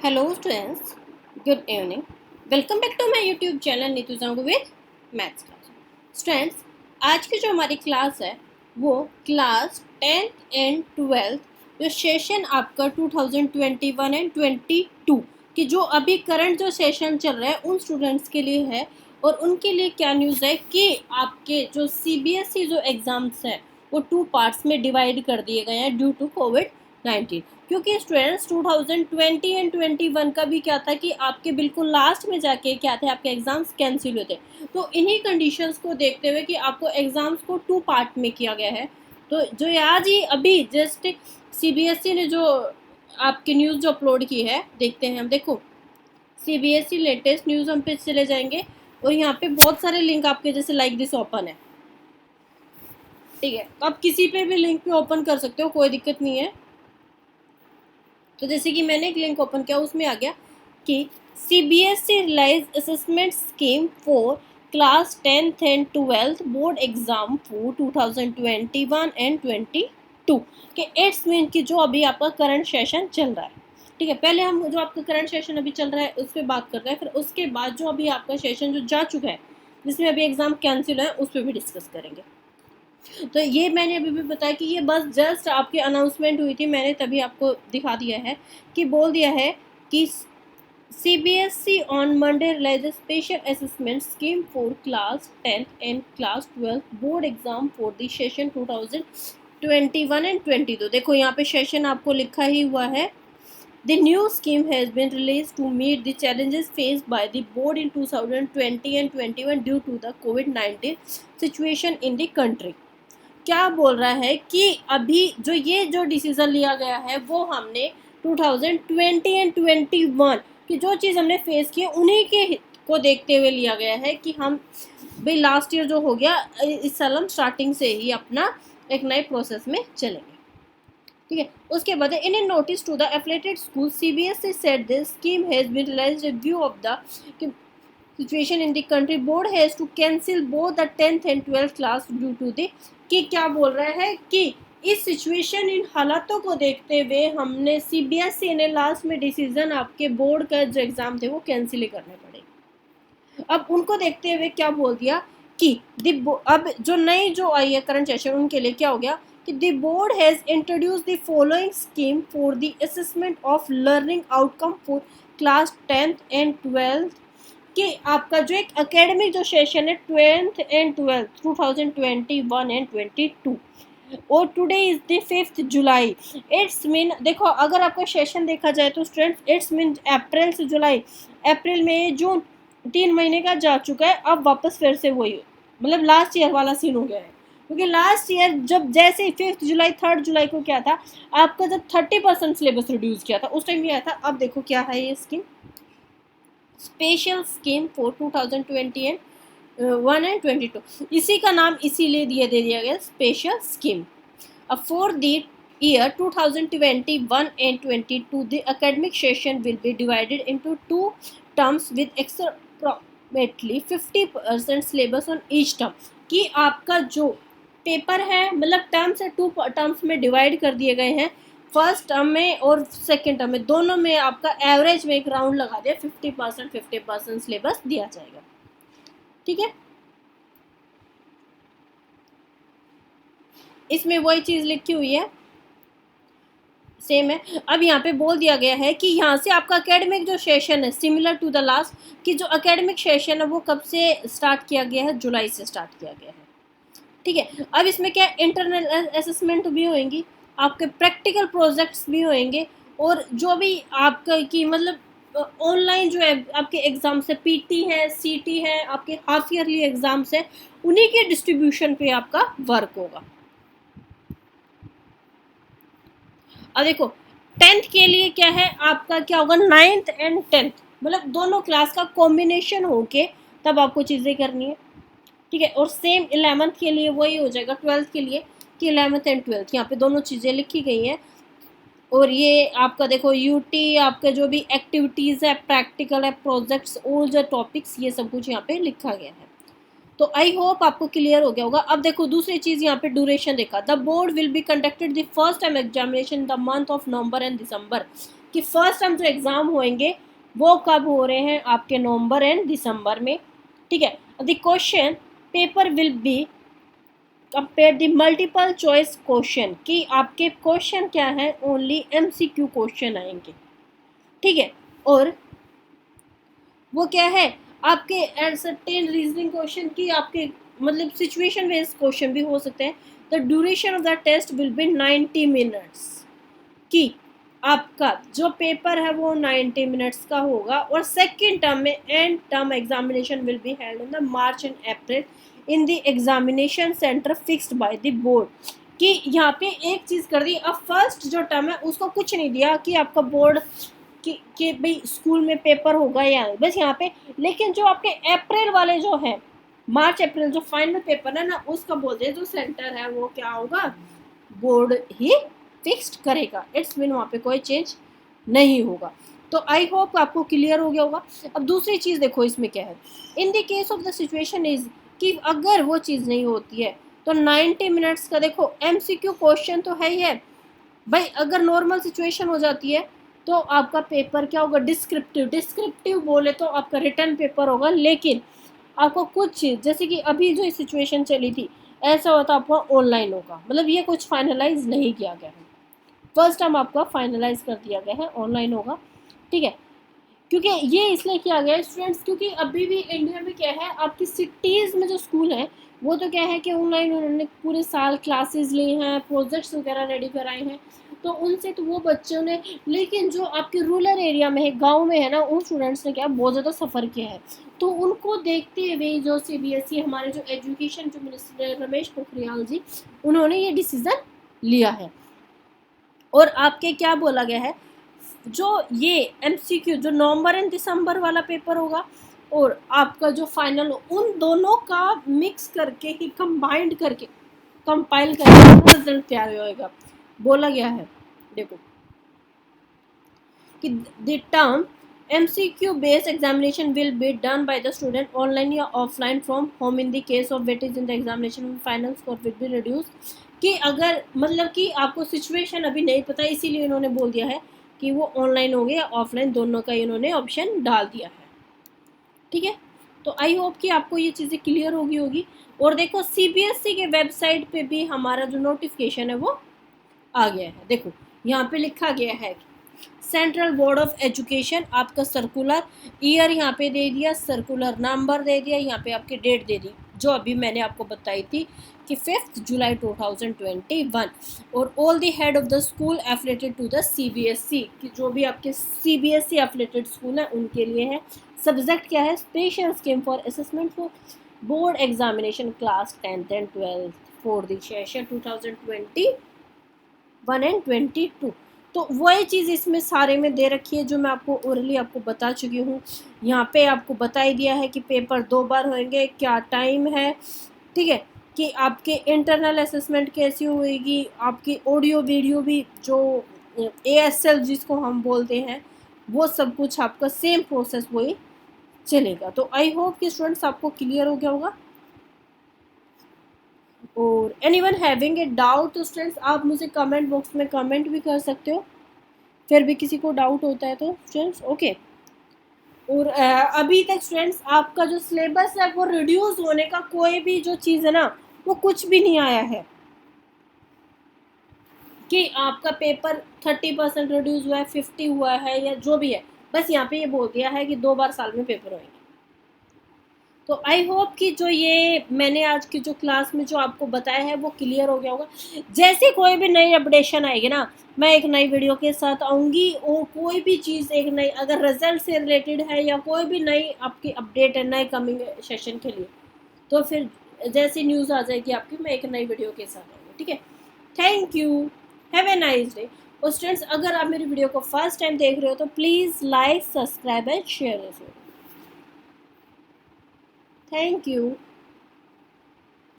Hello students, good evening. Welcome back to my YouTube channel Neetu Jangu with maths class. Students, आज की जो हमारी class है वो क्लास 10th एंड 12th जो सेशन आपका 2021 एंड 22 कि जो अभी करंट जो सेशन चल रहा है उन स्टूडेंट्स के लिए है. और उनके लिए क्या न्यूज़ है कि आपके जो CBSE जो एग्ज़ाम्स हैं वो 2 पार्ट्स में डिवाइड कर दिए गए हैं ड्यू टू कोविड-19. क्योंकि स्टूडेंट्स 2020 एंड 21 का भी क्या था कि आपके बिल्कुल लास्ट में जाके क्या थे, आपके एग्ज़ाम्स कैंसिल हुए थे. तो इन्हीं कंडीशंस को देखते हुए कि आपको एग्ज़ाम्स को 2 पार्ट में किया गया है. तो जो आज ही अभी जस्ट CBSE ने जो आपकी न्यूज़ जो अपलोड की है देखते हैं हम. देखो CBSE लेटेस्ट न्यूज़ हम पे चले जाएंगे और यहाँ पे बहुत सारे लिंक आपके जैसे लाइक दिस ओपन है. ठीक है, तो आप किसी पे भी लिंक पे ओपन कर सकते हो, कोई दिक्कत नहीं है. तो जैसे कि मैंने एक लिंक ओपन किया, उसमें आ गया कि CBSE release assessment scheme for class 10th and 12th board exam for 2021 and 22 के इट्स मीन कि जो अभी आपका करंट सेशन चल रहा है. ठीक है, पहले हम जो आपका करंट सेशन अभी चल रहा है उस पर बात करते हैं, फिर उसके बाद जो अभी आपका सेशन जो जा चुका है जिसमें अभी एग्जाम कैंसिल है उस पर भी डिस्कस करेंगे. तो ये मैंने अभी भी बताया कि ये बस जस्ट आपकी अनाउंसमेंट हुई थी, मैंने तभी आपको दिखा दिया है कि बोल दिया है कि CBSE on Monday release special assessment scheme for class 10th and class 12th board exam for the session 2021 and 22. देखो यहाँ पे सेशन आपको लिखा ही हुआ है. The new scheme has been released to meet the challenges faced by the board in 2020 and 21 due to the COVID-19 situation in the country. क्या बोल रहा है कि अभी जो डिसीज़न लिया गया है वो हमने 2020 एंड 21 की जो चीज़ हमने फेस की उन्हीं के को देखते हुए लिया गया है कि हम भाई लास्ट ईयर जो हो गया इस साल हम स्टार्टिंग से ही अपना एक नए प्रोसेस में चलेंगे. ठीक है, उसके बाद in a notice to the affiliated school CBSE said this scheme has been realised in view of the situation in the country board has to cancel both the 10th and 12th class due to the कि क्या बोल रहा है कि इस situation in हालातों को देखते हुए हमने CBSE ने लास्ट में डिसीजन आपके बोर्ड का जो एग्ज़ाम थे वो कैंसिल ही करने पड़े. अब उनको देखते हुए क्या बोल दिया कि अब जो नई जो आई है करंट सेशन उनके लिए क्या हो गया कि the board has introduce the following scheme for the assessment of learning outcome for class 10th and 12th कि आपका जो एक एकेडमिक जो सेशन है 12th एंड 12th 2021 एंड 22 और today is the 5th July. It's mean देखो अगर आपका सेशन देखा जाए तो स्टूडेंट्स इट्स मीन अप्रैल से जुलाई, अप्रैल मई जून 3 महीने का जा चुका है. अब वापस फिर से वही मतलब लास्ट ईयर वाला सीन हो गया है. क्योंकि लास्ट ईयर जब जैसे 5th जुलाई 3rd जुलाई को क्या था आपका जब 30% सिलेबस रिड्यूस किया था उस टाइम ये आया था. अब देखो क्या है ये scheme special scheme for 2020 and 1 and 22. इसी का नाम इसीलिए दे दिया गया स्पेशल स्कीम. अब for the year 2021 and 22 the academic session will be divided into 2 terms with approximately 50% syllabus on each term कि आपका जो पेपर है मतलब टर्म्स है 2 टर्म्स में डिवाइड कर दिए गए हैं. फर्स्ट टर्म में और सेकेंड टर्म में दोनों में आपका एवरेज में एक राउंड लगा दिया 50% सिलेबस दिया जाएगा. ठीक है, इसमें वही चीज़ लिखी हुई है सेम है. अब यहाँ पे बोल दिया गया है कि यहाँ से आपका एकेडमिक जो सेशन है सिमिलर टू द लास्ट कि जो एकेडमिक सेशन है वो कब से स्टार्ट किया गया है, जुलाई से स्टार्ट किया गया है. ठीक है, अब इसमें क्या इंटरनल असेसमेंट भी होंगी, आपके प्रैक्टिकल प्रोजेक्ट्स भी होंगे और जो भी आपका की मतलब ऑनलाइन जो है आपके एग्ज़ाम्स है PT है CT है आपके हाफ ईयरली एग्ज़ाम्स है उन्हीं के डिस्ट्रीब्यूशन पे आपका वर्क होगा. अब देखो 10th के लिए क्या है आपका क्या होगा 9th एंड 10th मतलब दोनों क्लास का कॉम्बिनेशन होके तब आपको चीज़ें करनी है. ठीक है, और सेम 11th के लिए वही हो जाएगा 12th के लिए कि 11th एंड 12th यहाँ पे दोनों चीज़ें लिखी गई हैं. और ये आपका देखो UT आपका जो भी एक्टिविटीज़ है प्रैक्टिकल है प्रोजेक्ट्स ऑल जो टॉपिक्स ये सब कुछ यहाँ पे लिखा गया है. तो आई होप आपको क्लियर हो गया होगा. अब देखो दूसरी चीज़ यहाँ पे ड्यूरेशन देखा the board will be conducted the first time examination the month of November and December कि फर्स्ट टर्म जो एग्ज़ाम होंगे वो कब हो रहे हैं, आपके नवंबर एंड दिसंबर में, ठीक है। The question paper will be compare the multiple choice question, कि आपके क्वेश्चन क्या है, ओनली MCQ क्वेश्चन आएंगे, ठीक है। और वो क्या है, आपके सर्टेन रीजनिंग क्वेश्चन की आपके मतलब सिचुएशन बेस्ड क्वेश्चन भी हो सकते हैं। The duration of the test will be 90 minutes, कि आपका जो पेपर है वो 90 मिनट्स का होगा। और सेकेंड टर्म में and term examination will be held in the March and April in the examination centre fixed by the board, कि यहाँ पे एक चीज़ कर दी, अब फर्स्ट जो टर्म है उसको कुछ नहीं दिया कि आपका बोर्ड कि भाई स्कूल में पेपर होगा या नहीं, बस यहाँ पे। लेकिन जो आपके अप्रैल वाले जो है, मार्च अप्रैल जो फाइनल पेपर है ना, उसका बोल दे जो सेंटर है वो क्या होगा, बोर्ड ही फिक्स्ड करेगा। इट्स मीन वहाँ पे कोई चेंज नहीं होगा। तो आई होप आपको क्लियर हो गया होगा। अब दूसरी चीज़ देखो इसमें क्या है, in the case of the situation is कि अगर वो चीज़ नहीं होती है तो 90 मिनट्स का देखो MCQ क्वेश्चन तो है ही है भाई। अगर नॉर्मल सिचुएशन हो जाती है तो आपका पेपर क्या होगा, डिस्क्रिप्टिव बोले तो आपका रिटर्न पेपर होगा। लेकिन आपको कुछ चीज़ जैसे कि अभी जो सिचुएशन चली थी ऐसा होता आपका ऑनलाइन होगा, मतलब ये कुछ फाइनलाइज नहीं किया गया है, फर्स्ट टाइम आपका फाइनलाइज कर दिया गया है ऑनलाइन होगा, ठीक है। क्योंकि ये इसलिए किया गया है स्टूडेंट्स, क्योंकि अभी भी इंडिया में क्या है, आपकी सिटीज़ में जो स्कूल हैं वो तो क्या है कि ऑनलाइन उन्होंने पूरे साल क्लासेस ली हैं, प्रोजेक्ट्स वगैरह रेडी कराए हैं, तो उनसे तो वो बच्चों ने। लेकिन जो आपके रूरल एरिया में है, गांव में है ना, उन स्टूडेंट्स ने क्या बहुत ज़्यादा सफ़र किया है। तो उनको देखते हुए जो CBSE हमारे जो एजुकेशन जो मिनिस्टर रमेश पोखरियाल जी, उन्होंने ये डिसीज़न लिया है। और आपके क्या बोला गया है, जो ये MCQ जो नवंबर एंड दिसंबर वाला पेपर होगा और आपका जो फाइनल, उन दोनों का मिक्स करके ही कंबाइंड करके कंपाइल करके रिजल्ट तैयार होएगा, बोला गया है। देखो कि the term MCQ based examination will be done by the student online या offline from home in the case of weightage in the examination final score will be reduced, कि अगर मतलब कि आपको सिचुएशन अभी नहीं पता इसीलिए इन्होंने बोल दिया है कि वो ऑनलाइन होंगे या ऑफलाइन, दोनों का इन्होंने ऑप्शन डाल दिया है, ठीक है। तो आई होप कि आपको ये चीज़ें क्लियर होगी। और देखो CBSE के वेबसाइट पे भी हमारा जो नोटिफिकेशन है वो आ गया है। देखो यहाँ पे लिखा गया है सेंट्रल बोर्ड ऑफ एजुकेशन, आपका सर्कुलर ईयर यहाँ पे दे दिया, सर्कुलर नंबर दे दिया, यहाँ पे आपकी डेट दे दी जो अभी मैंने आपको बताई थी कि 5 जुलाई 2021। और all the head of the school affiliated to the CBSE, कि जो भी आपके CBSE एफिलेटेड स्कूल हैं उनके लिए है। सब्जेक्ट क्या है, special scheme for assessment for board examination class 10th and 12th for the session 2021 and 22। तो वही चीज़ इसमें सारे में दे रखी है जो मैं आपको ओरली आपको बता चुकी हूँ। यहाँ पे आपको बता ही दिया है कि पेपर 2 बार होंगे, क्या टाइम है, ठीक है, कि आपके इंटरनल असेसमेंट कैसी होएगी, आपकी ऑडियो वीडियो भी जो ASL जिसको हम बोलते हैं वो सब कुछ आपका सेम प्रोसेस वही चलेगा। तो आई होप कि स्टूडेंट्स आपको क्लियर हो गया होगा। और एनीवन हैविंग ए डाउट तो स्टूडेंट्स आप मुझे कमेंट बॉक्स में कमेंट भी कर सकते हो, फिर भी किसी को डाउट होता है तो स्टूडेंट्स ओके। और अभी तक स्टूडेंट्स आपका जो सिलेबस है वो रिड्यूस होने का कोई भी जो चीज़ है ना वो कुछ भी नहीं आया है कि आपका पेपर 30% रिड्यूस हुआ है, 50 हुआ है या जो भी है। बस यहाँ पे ये बोल दिया है कि 2 बार साल में पेपर होंगे। तो आई होप कि जो ये मैंने आज की जो क्लास में जो आपको बताया है वो क्लियर हो गया होगा। जैसे कोई भी नई अपडेशन आएगी ना मैं एक नई वीडियो के साथ आऊँगी, और कोई भी चीज़ एक नई अगर रिजल्ट से रिलेटेड है या कोई भी नई आपकी अपडेट है नए कमिंग सेशन के लिए, तो फिर जैसी न्यूज़ आ जाएगी आपकी मैं एक नई वीडियो के साथ आऊँगी, ठीक है। Thank you, have a nice day. और स्टूडेंट्स अगर आप मेरी वीडियो को फर्स्ट टाइम देख रहे हो तो please like, subscribe and share this video. Thank you.